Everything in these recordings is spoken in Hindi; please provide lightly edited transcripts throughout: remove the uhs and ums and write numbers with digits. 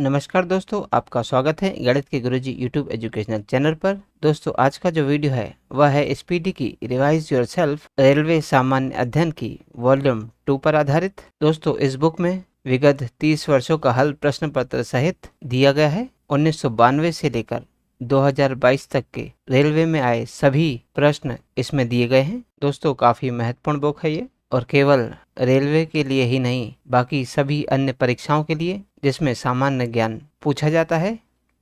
नमस्कार दोस्तों, आपका स्वागत है गणित के गुरुजी यूट्यूब एजुकेशनल चैनल पर। दोस्तों, आज का जो वीडियो है वह है एसपीडी की रिवाइज योरसेल्फ रेलवे सामान्य अध्ययन की वॉल्यूम 2 पर आधारित। दोस्तों, इस बुक में विगत 30 वर्षों का हल प्रश्न पत्र सहित दिया गया है। 1992 से लेकर 2022 तक के रेलवे में आए सभी प्रश्न इसमें दिए गए हैं। दोस्तों, काफी महत्वपूर्ण बुक है ये, और केवल रेलवे के लिए ही नहीं, बाकी सभी अन्य परीक्षाओं के लिए जिसमें सामान्य ज्ञान पूछा जाता है,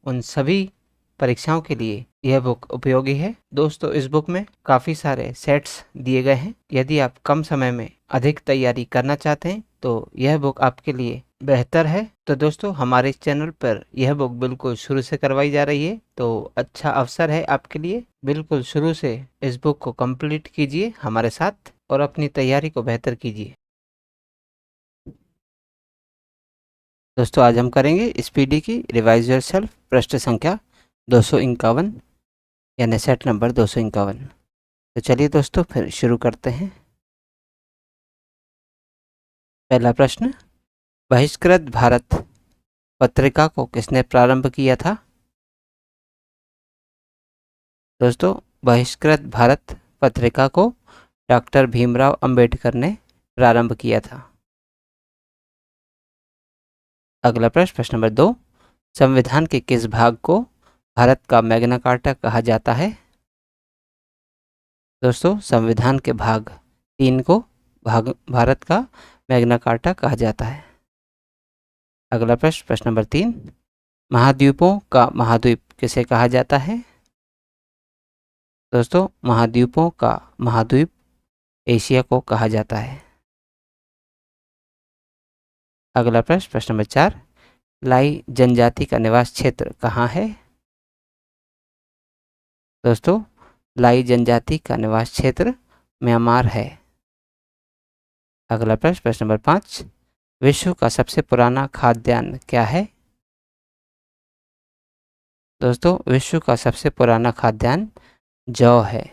उन सभी परीक्षाओं के लिए यह बुक उपयोगी है। दोस्तों, इस बुक में काफ़ी सारे सेट्स दिए गए हैं। यदि आप कम समय में अधिक तैयारी करना चाहते हैं तो यह बुक आपके लिए बेहतर है। तो दोस्तों, हमारे चैनल पर यह बुक बिल्कुल शुरू से करवाई जा रही है, तो अच्छा अवसर है आपके लिए। बिल्कुल शुरू से इस बुक को कंप्लीट कीजिए हमारे साथ और अपनी तैयारी को बेहतर कीजिए। दोस्तों, आज हम करेंगे स्पीडी की रिवाइज योरसेल्फ पृष्ठ संख्या 251 यानी सेट नंबर 251। तो चलिए दोस्तों, फिर शुरू करते हैं। पहला प्रश्न, बहिष्कृत भारत पत्रिका को किसने प्रारंभ किया था? दोस्तों, बहिष्कृत भारत पत्रिका को डॉक्टर भीमराव अंबेडकर ने प्रारंभ किया था। अगला प्रश्न नंबर 2, संविधान के किस भाग को भारत का मैग्ना कार्टा कहा जाता है? दोस्तों, संविधान के भाग 3 को भारत का मैग्ना कार्टा कहा जाता है। अगला प्रश्न नंबर 3, महाद्वीपों का महाद्वीप किसे कहा जाता है? दोस्तों, महाद्वीपों का महाद्वीप एशिया को कहा जाता है। अगला प्रश्न नंबर 4, लाई जनजाति का निवास क्षेत्र कहाँ है? दोस्तों, लाई जनजाति का निवास क्षेत्र म्यांमार है। अगला प्रश्न नंबर 5, विश्व का सबसे पुराना खाद्यान्न क्या है? दोस्तों, विश्व का सबसे पुराना खाद्यान्न जौ है।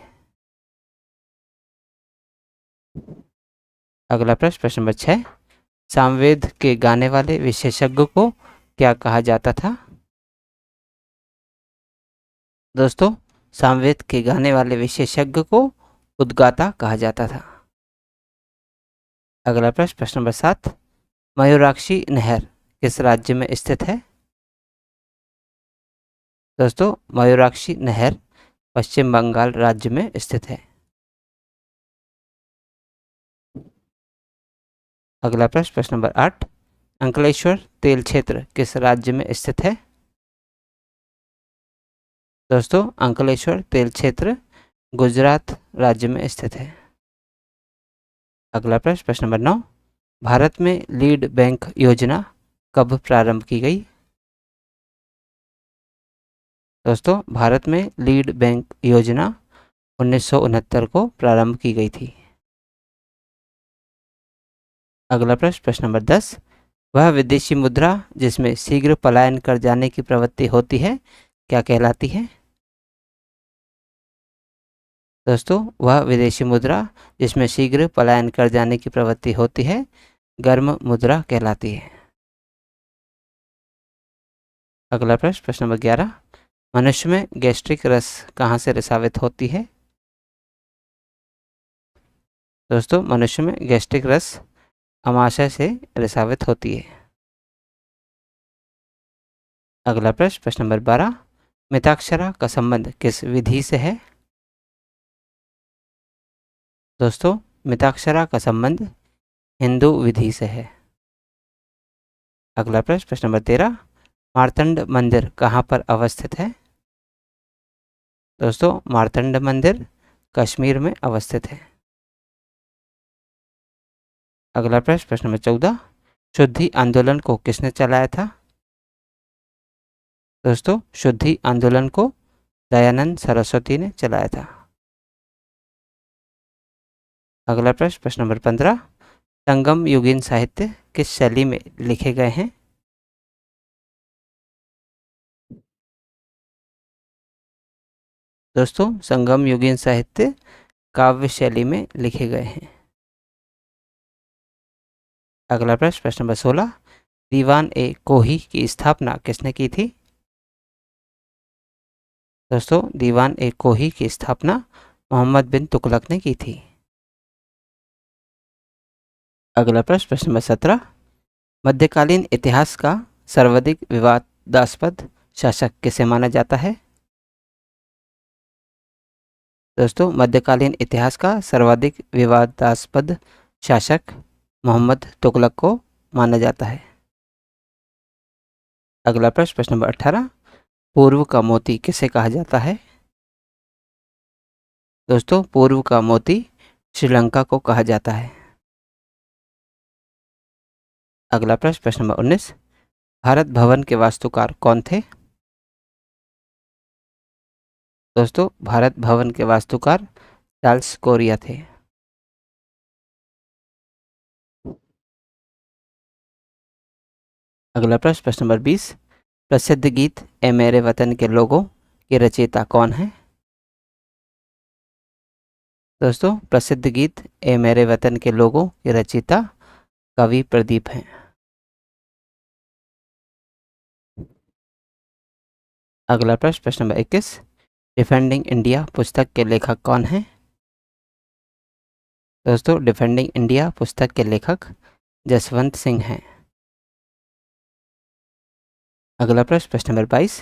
अगला प्रश्न नंबर 6, सामवेद के गाने वाले विशेषज्ञ को क्या कहा जाता था? दोस्तों, सामवेद के गाने वाले विशेषज्ञ को उद्गाता कहा जाता था। अगला प्रश्न नंबर 7, मयूराक्षी नहर किस राज्य में स्थित है? दोस्तों, मयूराक्षी नहर पश्चिम बंगाल राज्य में स्थित है। अगला प्रश्न नंबर 8, अंकलेश्वर तेल क्षेत्र किस राज्य में स्थित है? दोस्तों, अंकलेश्वर तेल क्षेत्र गुजरात राज्य में स्थित है। अगला प्रश्न नंबर 9, भारत में लीड बैंक योजना कब प्रारंभ की गई? दोस्तों, भारत में लीड बैंक योजना 1969 को प्रारंभ की गई थी। अगला प्रश्न नंबर 10, वह विदेशी मुद्रा जिसमें शीघ्र पलायन कर जाने की प्रवृत्ति होती है क्या कहलाती है? दोस्तों, वह विदेशी मुद्रा जिसमें शीघ्र पलायन कर जाने की प्रवृत्ति होती है गर्म मुद्रा कहलाती है। अगला प्रश्न नंबर 11, मनुष्य में गैस्ट्रिक रस कहाँ से रिसावित होती है? दोस्तों, मनुष्य में गैस्ट्रिक रस अमाशय से रिसावित होती है। अगला प्रश्न नंबर 12, मिताक्षरा का संबंध किस विधि से है? दोस्तों, मिताक्षरा का संबंध हिंदू विधि से है। अगला प्रश्न नंबर 13, मार्तंड मंदिर कहाँ पर अवस्थित है? दोस्तों, मार्तंड मंदिर कश्मीर में अवस्थित है। अगला प्रश्न नंबर 14, शुद्धि आंदोलन को किसने चलाया था? दोस्तों, शुद्धि आंदोलन को दयानंद सरस्वती ने चलाया था। अगला प्रश्न नंबर 15, संगम युगीन साहित्य किस शैली में लिखे गए हैं? दोस्तों, संगम युगीन साहित्य काव्य शैली में लिखे गए हैं। अगला प्रश्न नंबर 16, दीवान ए कोही की स्थापना किसने की थी? दोस्तों, दीवान ए कोही की स्थापना मोहम्मद बिन तुगलक ने की थी। अगला प्रश्न, प्रश्न नंबर 17, मध्यकालीन इतिहास का सर्वाधिक विवादास्पद शासक किसे माना जाता है? दोस्तों, मध्यकालीन इतिहास का सर्वाधिक विवादास्पद शासक मोहम्मद तुगलक को माना जाता है। अगला प्रश्न, प्रश्न नंबर 18, पूर्व का मोती किसे कहा जाता है? दोस्तों, पूर्व का मोती श्रीलंका को कहा जाता है। अगला प्रश्न, प्रश्न नंबर 19, भारत भवन के वास्तुकार कौन थे? दोस्तों, भारत भवन के वास्तुकार चार्ल्स कोरिया थे। अगला प्रश्न, प्रश्न नंबर 20, प्रसिद्ध गीत ए मेरे वतन के लोगों के रचयिता कौन है? दोस्तों, प्रसिद्ध गीत ए मेरे वतन के लोगों के रचयिता कवि प्रदीप हैं। अगला प्रश्न, प्रश्न नंबर 21, डिफेंडिंग इंडिया पुस्तक के लेखक कौन हैं? दोस्तों, डिफेंडिंग इंडिया पुस्तक के लेखक जसवंत सिंह हैं। अगला प्रश्न, प्रश्न नंबर 22,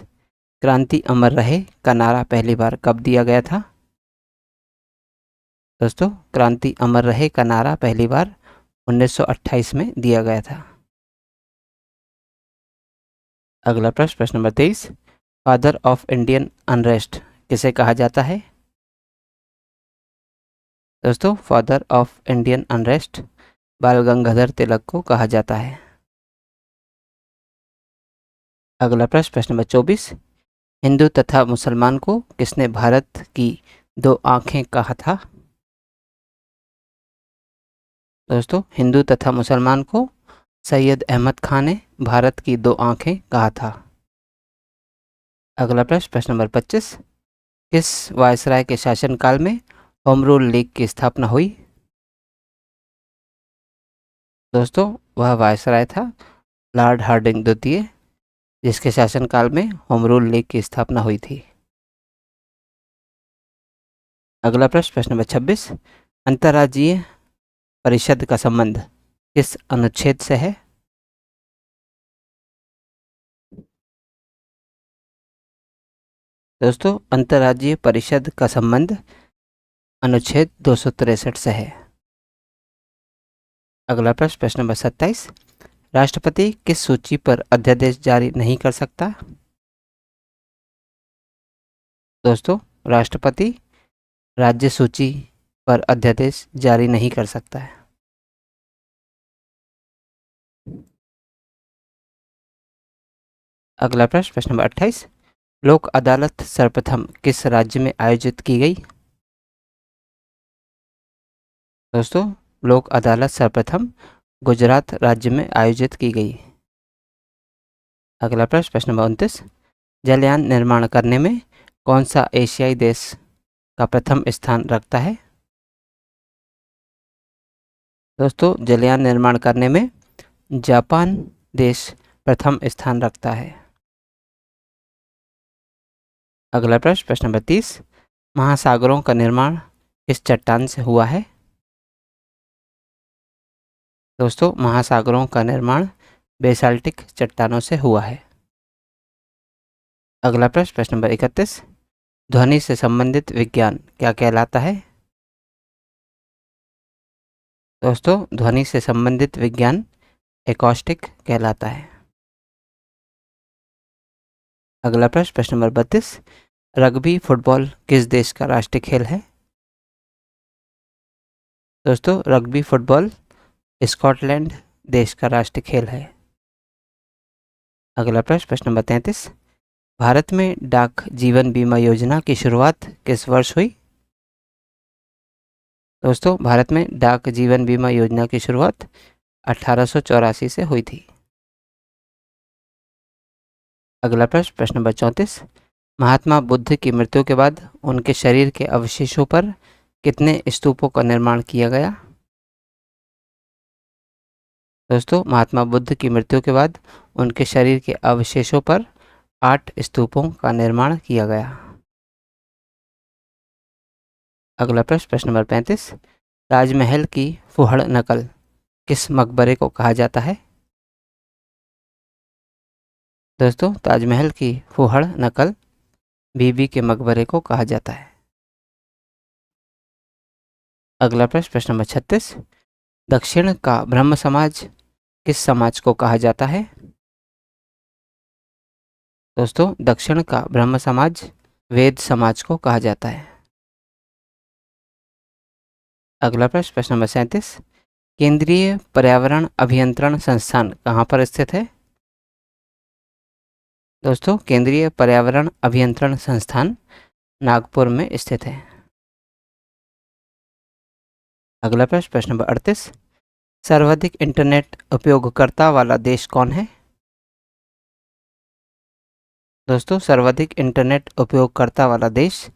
क्रांति अमर रहे का नारा पहली बार कब दिया गया था? दोस्तों, क्रांति अमर रहे का नारा पहली बार 1928 में दिया गया था। अगला प्रश्न, प्रश्न number 23, father of Indian unrest किसे कहा जाता है? दोस्तों, फादर ऑफ इंडियन अनरेस्ट बाल गंगाधर तिलक को कहा जाता है। अगला प्रश्न, प्रश्न नंबर 24, हिंदू तथा मुसलमान को किसने भारत की दो आंखें कहा था? दोस्तों, हिंदू तथा मुसलमान को सैयद अहमद खान ने भारत की दो आंखें कहा था। अगला प्रश्न, प्रश्न नंबर 25, किस वायसराय के शासनकाल में होम रूल लीग की स्थापना हुई? दोस्तों, वह वायसराय था लॉर्ड हार्डिंग द्वितीय, जिसके शासनकाल में होम रूल लीग की स्थापना हुई थी। अगला प्रश्न, प्रश्न नंबर 26, अंतर्राज्यीय परिषद का संबंध किस अनुच्छेद से है? दोस्तों, अंतर्राज्यीय परिषद का संबंध अनुच्छेद 263 से है। अगला प्रश्न, प्रश्न नंबर 27, राष्ट्रपति किस सूची पर अध्यादेश जारी नहीं कर सकता? दोस्तों, राष्ट्रपति राज्य सूची पर अध्यादेश जारी नहीं कर सकता है। अगला प्रश्न, प्रश्न नंबर 28, लोक अदालत सर्वप्रथम किस राज्य में आयोजित की गई? दोस्तों, लोक अदालत सर्वप्रथम गुजरात राज्य में आयोजित की गई। अगला प्रश्न, प्रश्न नंबर 29, जलयान निर्माण करने में कौन सा एशियाई देश का प्रथम स्थान रखता है? दोस्तों, जलयान निर्माण करने में जापान देश प्रथम स्थान रखता है। अगला प्रश्न, प्रश्न नंबर 30, महासागरों का निर्माण किस चट्टान से हुआ है? दोस्तों, महासागरों का निर्माण बेसाल्टिक चट्टानों से हुआ है। अगला प्रश्न, प्रश्न नंबर 31, ध्वनि से संबंधित विज्ञान क्या कहलाता है? दोस्तों, ध्वनि से संबंधित विज्ञान एकॉस्टिक कहलाता है। अगला प्रश्न, प्रश्न नंबर 32, रग्बी फुटबॉल किस देश का राष्ट्रीय खेल है? दोस्तों, रग्बी फुटबॉल स्कॉटलैंड देश का राष्ट्रीय खेल है। अगला प्रश्न, प्रश्न नंबर 33, भारत में डाक जीवन बीमा योजना की शुरुआत किस वर्ष हुई? दोस्तों, भारत में डाक जीवन बीमा योजना की शुरुआत 1884 से हुई थी। अगला प्रश्न, प्रश्न नंबर 34, महात्मा बुद्ध की मृत्यु के बाद उनके शरीर के अवशेषों पर कितने स्तूपों का निर्माण किया गया? दोस्तों, महात्मा बुद्ध की मृत्यु के बाद उनके शरीर के अवशेषों पर 8 स्तूपों का निर्माण किया गया। अगला प्रश्न, प्रश्न नंबर 35, ताजमहल की फुहड़ नकल किस मकबरे को कहा जाता है? दोस्तों, ताजमहल की फुहड़ नकल बीबी के मकबरे को कहा जाता है। अगला प्रश्न, प्रश्न नंबर 36, दक्षिण का ब्रह्म समाज किस समाज को कहा जाता है? दोस्तों, दक्षिण का ब्रह्म समाज वेद समाज को कहा जाता है। अगला प्रश्न, प्रश्न नंबर 37, केंद्रीय पर्यावरण अभियंत्रण संस्थान कहाँ पर स्थित है? दोस्तों, केंद्रीय पर्यावरण अभियंत्रण संस्थान नागपुर में स्थित है। अगला प्रश्न, प्रश्न नंबर 38, सर्वाधिक इंटरनेट उपयोगकर्ता वाला देश कौन है? दोस्तों, सर्वाधिक इंटरनेट उपयोगकर्ता वाला देश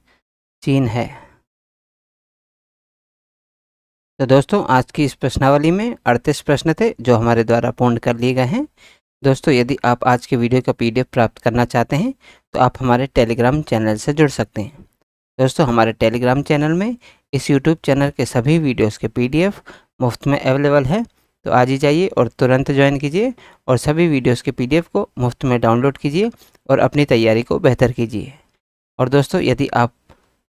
चीन है। तो दोस्तों, आज की इस प्रश्नावली में 38 प्रश्न थे जो हमारे द्वारा पूर्ण कर लिए गए हैं। दोस्तों, यदि आप आज के वीडियो का PDF प्राप्त करना चाहते हैं तो आप हमारे टेलीग्राम चैनल से जुड़ सकते हैं। दोस्तों, हमारे टेलीग्राम चैनल में इस यूट्यूब चैनल के सभी वीडियोस के PDF मुफ्त में अवेलेबल है। तो आज ही जाइए और तुरंत ज्वाइन कीजिए और सभी वीडियोस के PDF को मुफ्त में डाउनलोड कीजिए और अपनी तैयारी को बेहतर कीजिए। और दोस्तों, यदि आप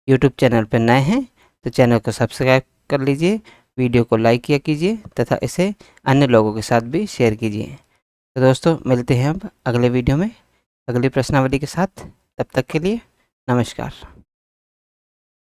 यूट्यूब चैनल पर नए हैं तो चैनल को सब्सक्राइब कर लीजिए, वीडियो को लाइक किया कीजिए तथा इसे अन्य लोगों के साथ भी शेयर कीजिए। तो दोस्तों, मिलते हैं अब अगले वीडियो में अगली प्रश्नावली के साथ। तब तक के लिए नमस्कार।